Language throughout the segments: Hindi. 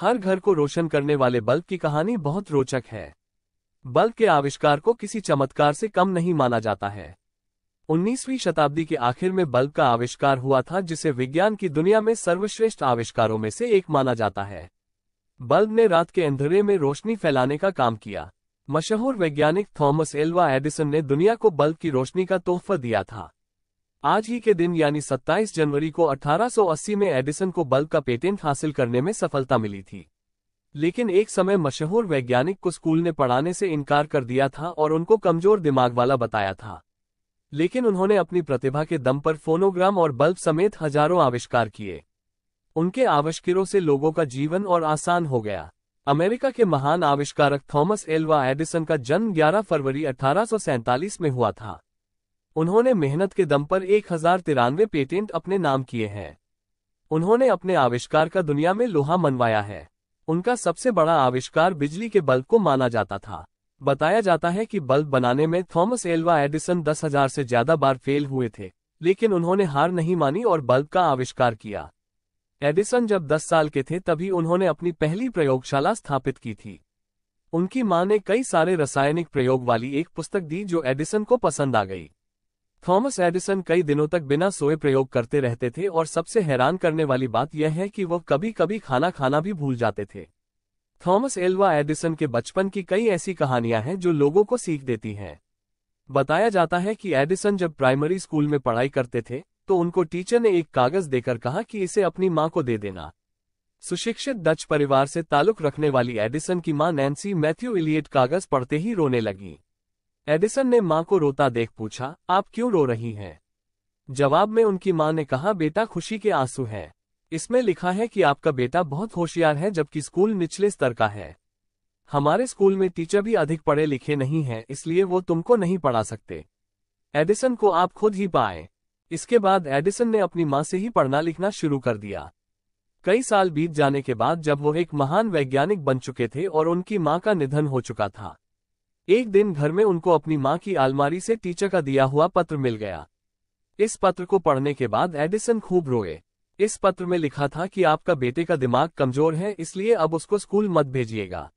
हर घर को रोशन करने वाले बल्ब की कहानी बहुत रोचक है। बल्ब के आविष्कार को किसी चमत्कार से कम नहीं माना जाता है। 19वीं शताब्दी के आखिर में बल्ब का आविष्कार हुआ था, जिसे विज्ञान की दुनिया में सर्वश्रेष्ठ आविष्कारों में से एक माना जाता है। बल्ब ने रात के अंधेरे में रोशनी फैलाने का काम किया। मशहूर वैज्ञानिक थॉमस एल्वा एडिसन ने दुनिया को बल्ब की रोशनी का तोहफा दिया था। आज ही के दिन यानी 27 जनवरी को 1880 में एडिसन को बल्ब का पेटेंट हासिल करने में सफलता मिली थी। लेकिन एक समय मशहूर वैज्ञानिक को स्कूल ने पढ़ाने से इनकार कर दिया था और उनको कमजोर दिमाग वाला बताया था। लेकिन उन्होंने अपनी प्रतिभा के दम पर फोनोग्राम और बल्ब समेत हजारों आविष्कार किए। उनके आविष्कारों से लोगों का जीवन और आसान हो गया। अमेरिका के महान आविष्कारक थॉमस एल्वा एडिसन का जन्म 11 फरवरी 1847 में हुआ था। उन्होंने मेहनत के दम पर 1093 पेटेंट अपने नाम किए हैं। उन्होंने अपने आविष्कार का दुनिया में लोहा मनवाया है। उनका सबसे बड़ा आविष्कार बिजली के बल्ब को माना जाता था। बताया जाता है कि बल्ब बनाने में थॉमस एल्वा एडिसन 10,000 से ज्यादा बार फेल हुए थे, लेकिन उन्होंने हार नहीं मानी और बल्ब का आविष्कार किया। एडिसन जब 10 साल के थे तभी उन्होंने अपनी पहली प्रयोगशाला स्थापित की थी। उनकी मां ने कई सारे रासायनिक प्रयोग वाली एक पुस्तक दी जो एडिसन को पसंद आ गई। थॉमस एडिसन कई दिनों तक बिना सोए प्रयोग करते रहते थे और सबसे हैरान करने वाली बात यह है कि वह कभी कभी खाना खाना भी भूल जाते थे। थॉमस एल्वा एडिसन के बचपन की कई ऐसी कहानियां हैं जो लोगों को सीख देती हैं। बताया जाता है कि एडिसन जब प्राइमरी स्कूल में पढ़ाई करते थे तो उनको टीचर ने एक कागज देकर कहा कि इसे अपनी मां को दे देना। सुशिक्षित डच परिवार से ताल्लुक रखने वाली एडिसन की मां नैन्सी मैथ्यू इलियट कागज पढ़ते ही रोने लगी। एडिसन ने मां को रोता देख पूछा, आप क्यों रो रही हैं? जवाब में उनकी मां ने कहा, बेटा खुशी के आंसू हैं। इसमें लिखा है कि आपका बेटा बहुत होशियार है जबकि स्कूल निचले स्तर का है। हमारे स्कूल में टीचर भी अधिक पढ़े लिखे नहीं हैं, इसलिए वो तुमको नहीं पढ़ा सकते। एडिसन को आप खुद ही पाएं। इसके बाद एडिसन ने अपनी मां से ही पढ़ना लिखना शुरू कर दिया। कई साल बीत जाने के बाद जब वो एक महान वैज्ञानिक बन चुके थे और उनकी मां का निधन हो चुका था, एक दिन घर में उनको अपनी मां की अलमारी से टीचर का दिया हुआ पत्र मिल गया। इस पत्र को पढ़ने के बाद एडिसन खूब रोए। इस पत्र में लिखा था कि आपका बेटे का दिमाग कमजोर है, इसलिए अब उसको स्कूल मत भेजिएगा।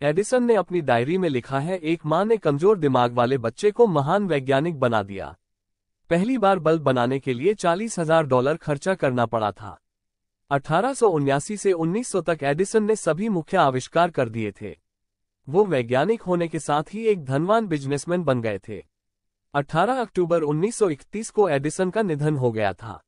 एडिसन ने अपनी डायरी में लिखा है, एक मां ने कमजोर दिमाग वाले बच्चे को महान वैज्ञानिक बना दिया। पहली बार बल्ब बनाने के लिए $40,000 खर्चा करना पड़ा था। 1879 से 1900 तक एडिसन ने सभी मुख्य आविष्कार कर दिए थे। वो वैज्ञानिक होने के साथ ही एक धनवान बिजनेसमैन बन गए थे। 18 अक्टूबर 1931 को एडिसन का निधन हो गया था।